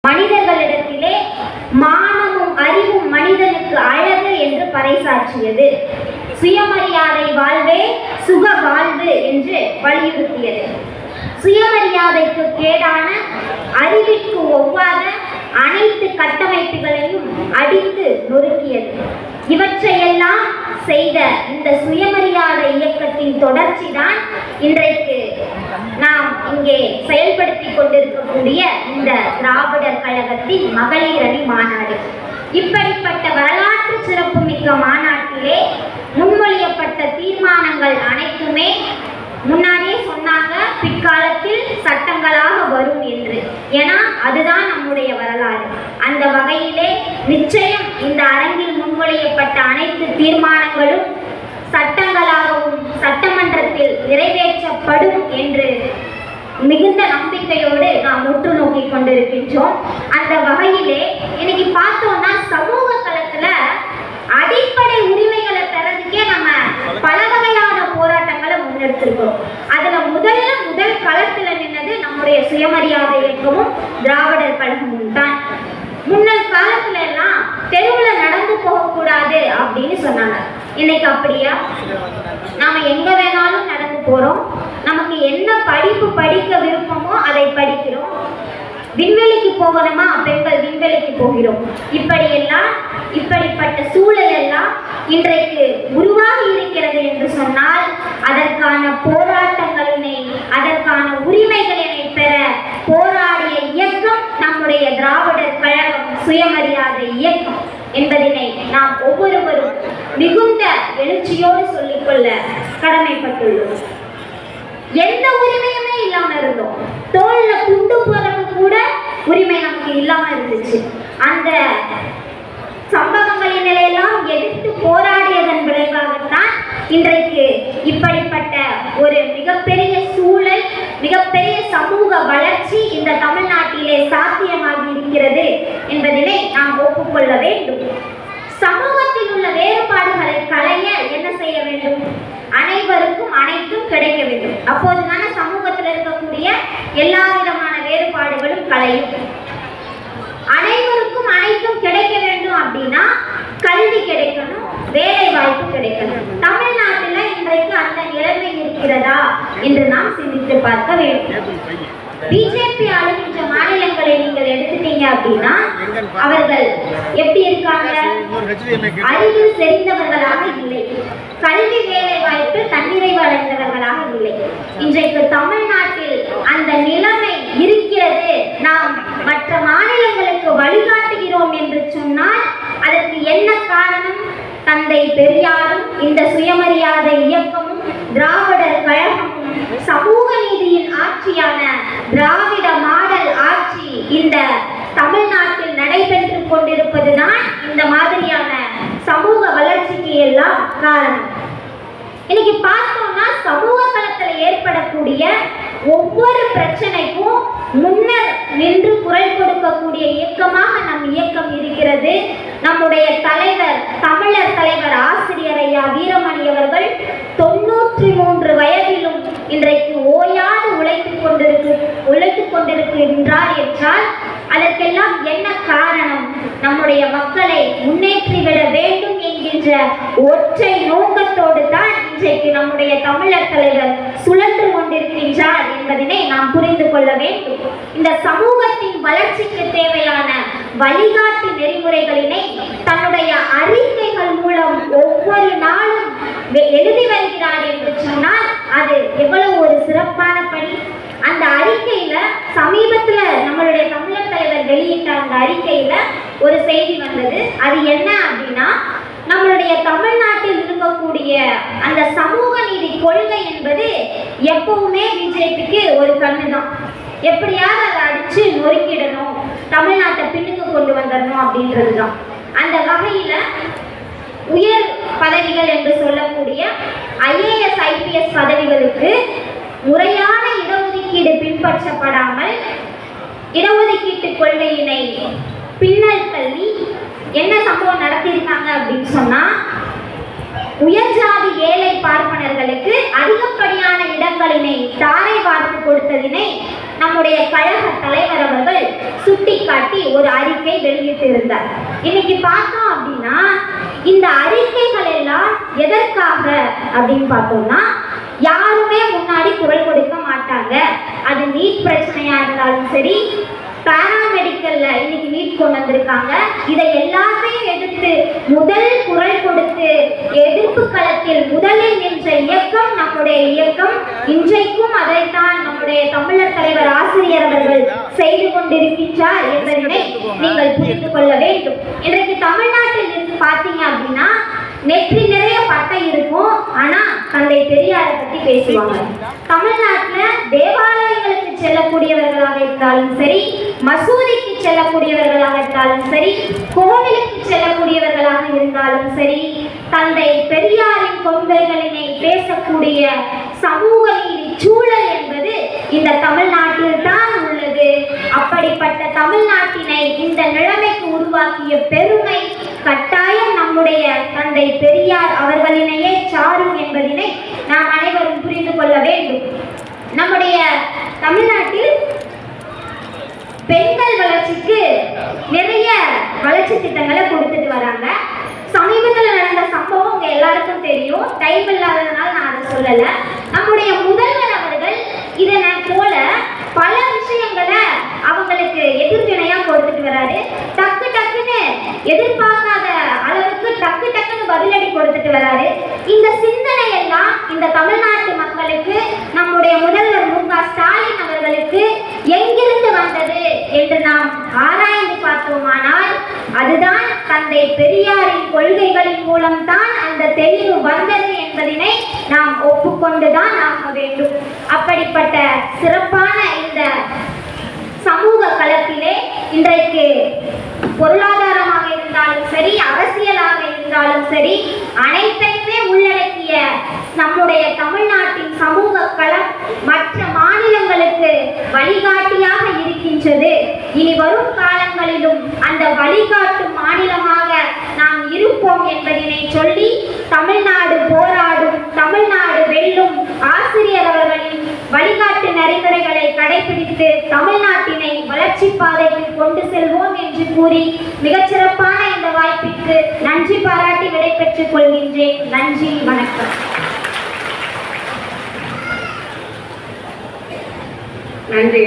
மனிதர்களிடத்திலே மானமும் அறிவும் மனிதனுக்கு அழகு என்று பறைசாற்றியது. சுயமரியாதை வாழ்வே சுக வாழ்வு என்று வலியுறுத்தியது. சுயமரியாதைக்கு கேடான, அறிவிற்கு ஒவ்வாத அனைத்து கட்டமைப்புகளையும் அடித்து நொறுக்கியது. இவற்றையெல்லாம் செய்த இந்த சுயமரியாதை இயக்கத்தின் தொடர்ச்சி தான் இன்றைக்கு நாம் இங்கே செயல்படுத்திக் கொண்டிருக்கக்கூடிய இந்த திராவிடர் கழகத்தின் மகளிர் அணி மாநாடு. இப்படிப்பட்ட வரலாற்று சிறப்புமிக்க மாநாட்டிலே முன்மொழியப்பட்ட தீர்மானங்கள் அனைத்துமே முன்னாடியே சொன்னாங்க, பிற்காலத்தில் சட்டங்களாக வரும் என்று. ஏன்னா அதுதான் நம்முடைய வரலாறு. அந்த வகையிலே நிச்சயம் இந்த அரங்கில் முன்மொழியப்பட்ட அனைத்து தீர்மானங்களும் சட்டங்களாகவும் சட்டமன்றத்தில் நிறைவேற்றப்படும் என்று மிகுந்த நம்பிக்கையோடு நாம் உற்று நோக்கி கொண்டிருக்கின்றோம். அந்த வகையிலே இன்னைக்கு பார்த்தோம்னா சமூக தளத்துல அடிப்படை உரிமைகளை பெறதுக்கே நம்ம பல வகையான போராட்டங்களை முன்னெடுத்திருக்கிறோம். அதுல முதல் களத்துல நின்னது நம்முடைய சுயமரியாதை இயக்கமும் திராவிடர் கழகமும் தான். முன்னல் காலத்துல எல்லாம் தெருவுல நடந்து போகக்கூடாது அப்படின்னு சொன்னாங்க. இன்னைக்கு அப்படியா? நாம எங்க வேணாலும் நடந்து போறோம். நமக்கு என்ன படிப்பு படிக்க விருப்பமோ அதை படிக்கிறோம். விண்வெளிக்கு போகணுமா, பெண்கள் விண்வெளிக்கு போகிறோம். இப்படிப்பட்ட சூழல் எல்லாம் இன்றைக்கு உருவாகி இருக்கிறது என்று சொன்னால் அதற்கான போராட்டங்களினை, அதற்கான உரிமைகளினை பெற போராடிய இயக்கம் நம்முடைய திராவிடர் கழகம் சுயமரியாதை இயக்கம் என்பதனை நாம் ஒவ்வொருவரும் மிகுந்த எழுச்சியோடு சொல்லிக்கொள்ள கடமைப்பட்டுள்ளோம். எந்த உரிமையுமே இல்லாம இருந்தோம். தோல்ல குண்டு போறது கூட உரிமை நமக்கு இல்லாம இருந்துச்சு. அந்த சம்பவங்களின் நிலையெல்லாம் எதிர்த்து போராடியதன் விளைவாகத்தான் இன்றைக்கு இப்படிப்பட்ட ஒரு மிகப்பெரிய சூழல், மிகப்பெரிய சமூக வளர்ச்சி இந்த தமிழ்நாட்டிலே சாத்தியமாகி இருக்கிறது என்பதனை நாம் ஒப்புக்கொள்ள வேண்டும். சமூகத்தில் உள்ள வேறுபாடுகளை களைய என்ன செய்ய வேண்டும்? அனைவருக்கும் அனைத்தும் கிடைக்க வேண்டும். அப்போதுதான சமூகத்தில் இருக்கக்கூடிய எல்லா விதமான வேறுபாடுகளும் களையும். அனைவருக்கும் அனைத்தும் கிடைக்க வேண்டும் அப்படின்னா கல்வி கிடைக்கணும், வேலை வாய்ப்பு கிடைக்கணும். தமிழ்நாட்டில் இன்றைக்கு அந்த நிலைமை இருக்கிறதா என்று நாம் சிந்தித்து பார்க்க வேண்டும். பிஜேபி ஆளுகின்ற மாநிலங்களை நீங்கள் எடுத்துட்டீங்க அப்படின்னா அவர்கள் எப்படி இருக்காங்க? அறிவில் தெரிந்தவர்களாக இல்லை, கல்வி வேலை வாய்ப்பு தன்னிறைவு அடைந்தவர்களாக இல்லை. இன்றைக்கு தமிழ்நாட்டில் அந்த நிலைமை இருக்கிறது. நாம் மற்ற மாநிலங்களுக்கு வழிகாட்டுகிறோம் என்று சொன்னால் அதற்கு என்ன காரணம்? தந்தை பெரியாரும் இந்த சுயமரியாதை இயக்கமும் திராவிடர் கழகமும் சமூக நீதியின் ஆட்சியான திராவிட மாடல் ஆட்சி இந்த தமிழ்நாட்டில் நடைபெற்று கொண்டிருப்பதுதான் இந்த மாதிரியான சமூக வளர்ச்சிக்கு எல்லாம் காரணம். இன்னைக்கு பார்த்தோம்னா சமூக களத்தில் ஏற்படக்கூடிய ஒவ்வொரு பிரச்சனைக்கும் முன்னர் நின்று குரல் கொடுக்கக்கூடிய இயக்கமாக நம் இயக்கம் இருக்கிறது. நம்முடைய தலைவர், தமிழர் தலைவர் ஆசிரியர் ஐயா வீரமணி அவர்கள் 93 வயதிலும் இன்றைக்கு ஓயாது உழைத்துக் கொண்டிருக்கின்றார் என்றால் அதற்கெல்லாம் என்ன காரணம்? நம்முடைய மக்களை முன்னேற்றிவிட வேண்டும் என்கின்ற ஒற்றை நோக்கத்தோடு தான் இன்றைக்கு நம்முடைய தமிழர் தலைவர் சுழன்று கொண்டிருக்கின்றார் என்பதனை நாம் புரிந்து கொள்ள வேண்டும். இந்த சமூகத்தின் வளர்ச்சிக்கு தேவையான வழிகாட்டு நெறிமுறைகளினை தன்னுடைய அறிக்கைகள் மூலம் ஒவ்வொரு நாளும் எழுதி வருகிறார் என்று சொன்னால் அது எவ்வளவு ஒரு சிறப்பான பணி. அந்த அறிக்கையில சமீபத்துல நம்மளுடைய தமிழர் தலைவர் வெளியிட்ட அந்த அறிக்கையில ஒரு செய்தி வந்தது. அது என்ன அப்படின்னா, நம்மளுடைய தமிழ்நாட்டில் இருக்கக்கூடிய அந்த சமூக நீதி கொள்கை என்பது எப்பவுமே பிஜேபிக்கு ஒரு கண்ணுதான். எப்படியாவது அதை அடிச்சு நொறுக்கிடணும், தமிழ்நாட்டை பின்னுக்கு கொண்டு வந்துடணும் அப்படின்றதுதான். அந்த வகையில உயர் பதவிகள் என்று சொல்லக்கூடிய IAS IPS பதவிகளுக்கு முறையான இடஒதுக்கீடு பின்பற்றப்படாமல் இடஒதுக்கீட்டு கொள்கையினை பின்னல் தள்ளி என்ன சம்பவம் நடத்தியிருக்காங்க அப்படின்னு சொன்னா, உயர்ஜாதி ஏழை பார்ப்பனர்களுக்கு அதிகப்படியான இடங்களினை தாரை வார்த்து கொடுத்ததினை நம்முடைய கழக தலைவர் அவர்கள் சுட்டிக்காட்டி ஒரு அறிக்கை வெளியிட்டு இருந்தார். இன்னைக்கு பார்த்தோம் அப்படின்னா இந்த அறிக்கைகள் எல்லாம் எதற்காக அப்படின்னு பார்த்தோம்னா, யாருமே முன்னாடி குரல் கொடுக்க மாட்டாங்க. அது நீட் பிரச்சனையா இருந்தாலும் சரி, பாராமெடிக்கல்ல இன்னைக்கு நீட் கொண்டு வந்திருக்காங்க. இதை எல்லாத்தையும் எதிர்த்து முதல் குரல் கொடுத்து எதிர்ப்பு களத்தில் முதலில் நின்ற இயக்கம் நம்முடைய இயக்கம். இன்றைக்கும் அதைத்தான் நம்முடைய தமிழர் தலைவர் ஆசிரியர் அவர்கள் செய்து கொண்டிருக்கின்றார் என்பதனை நீங்கள் புரிந்து கொள்ள வேண்டும். இன்றைக்கு தமிழ்நாட்டில் இருந்து பார்த்தீங்க அப்படின்னா நெற்றி நிறைய பட்டை இருக்கும், ஆனா தந்தை பெரியாரை பத்தி பேசுவாங்க. தமிழ்நாட்டுல தேவாலயங்களுக்கு செல்லக்கூடியவர்களாக இருந்தாலும் சரி, மசூதிக்கு செல்லக்கூடியவர்களாக இருந்தாலும் சரி, கோவிலுக்கு செல்லக்கூடியவர்களாக இருந்தாலும் சரி, தந்தை பெரியாரின் கொள்கைகளினை பேசக்கூடிய சமூக நீதி சூழல் என்பது இந்த தமிழ்நாட்டில் தான் உள்ளது. அப்படிப்பட்ட தமிழ்நாட்டினை இந்த நிலைமைக்கு உருவாக்கிய பெருமை கட்டாயம் நம்முடைய தந்தை பெரியார் அவர்களினையே சாரும் என்பதனை நாம் அனைவரும் புரிந்து கொள்ள வேண்டும். நம்முடைய தமிழ்நாட்டில் பெண்கள் வளர்ச்சிக்கு நிறைய வளர்ச்சி திட்டங்களை கொடுத்துட்டு வராங்க. சமீபத்தில் நடந்த சம்பவம் உங்க எல்லாருக்கும் தெரியும். டைம் இல்லாததுனால நான் அதை சொல்லல. நம்முடைய முதல்வர் அவர்கள் இதனை போல பல விஷயங்களை அவங்களுக்கு எதிர்வினையா கொடுத்துட்டு வராரு. டக்கு டக்குன்னு எதிர்பார்க்காத அளவுக்கு டக்கு டக்குன்னு பதிலடி கொடுத்துட்டு வராரு. இந்த சிந்தனை எல்லாம் இந்த தமிழ்நாட்டு மக்களுக்கு, நம்முடைய முதல்வர் மு.க. ஸ்டாலின் அவர்களுக்கு எங்கிருந்து வந்தது என்று நாம் ஆராய்ந்து பார்த்தோமானால், அதுதான் தந்தை பெரியாரின் கொள்கைகளின் மூலம்தான் அந்த தெளிவு வந்தது என்பதனை நாம் ஒப்புக்கொண்டுதான் ஆக வேண்டும். அப்படிப்பட்ட சிறப்பான இந்த சமூக களத்திலே இன்றைக்கு பொருளாதாரமாக இருந்தாலும் சரி, அரசியலாக இருந்தாலும் சரி, அனைத்தையுமே உள்ளடக்கிய நம்முடைய தமிழ்நாட்டின் சமூக களம் மற்ற மாநிலங்களுக்கு வழிகாட்டியாக இருக்கின்றது. இனி வரும் காலங்களிலும் அந்த வழிகாட்டும் மாநிலமாக நாம் இருப்போம் என்பதனை சொல்லி, தமிழ்நாடு போராடும், தமிழ்நாடு வெல்லும், ஆசிரியர் அவர்களின் வழிகாட்டு நெறிமுறைகளை கடைபிடித்து தமிழ்நாட்டினை வளர்ச்சி பாதைக்கு கொண்டு செல்வோம் என்று கூறி மிகச்சிறப்பான இந்த வாய்ப்பிற்கு நன்றி பாராட்டி விடைபெற்றுக் கொள்கின்றேன். நன்றி, வணக்கம். நன்றி.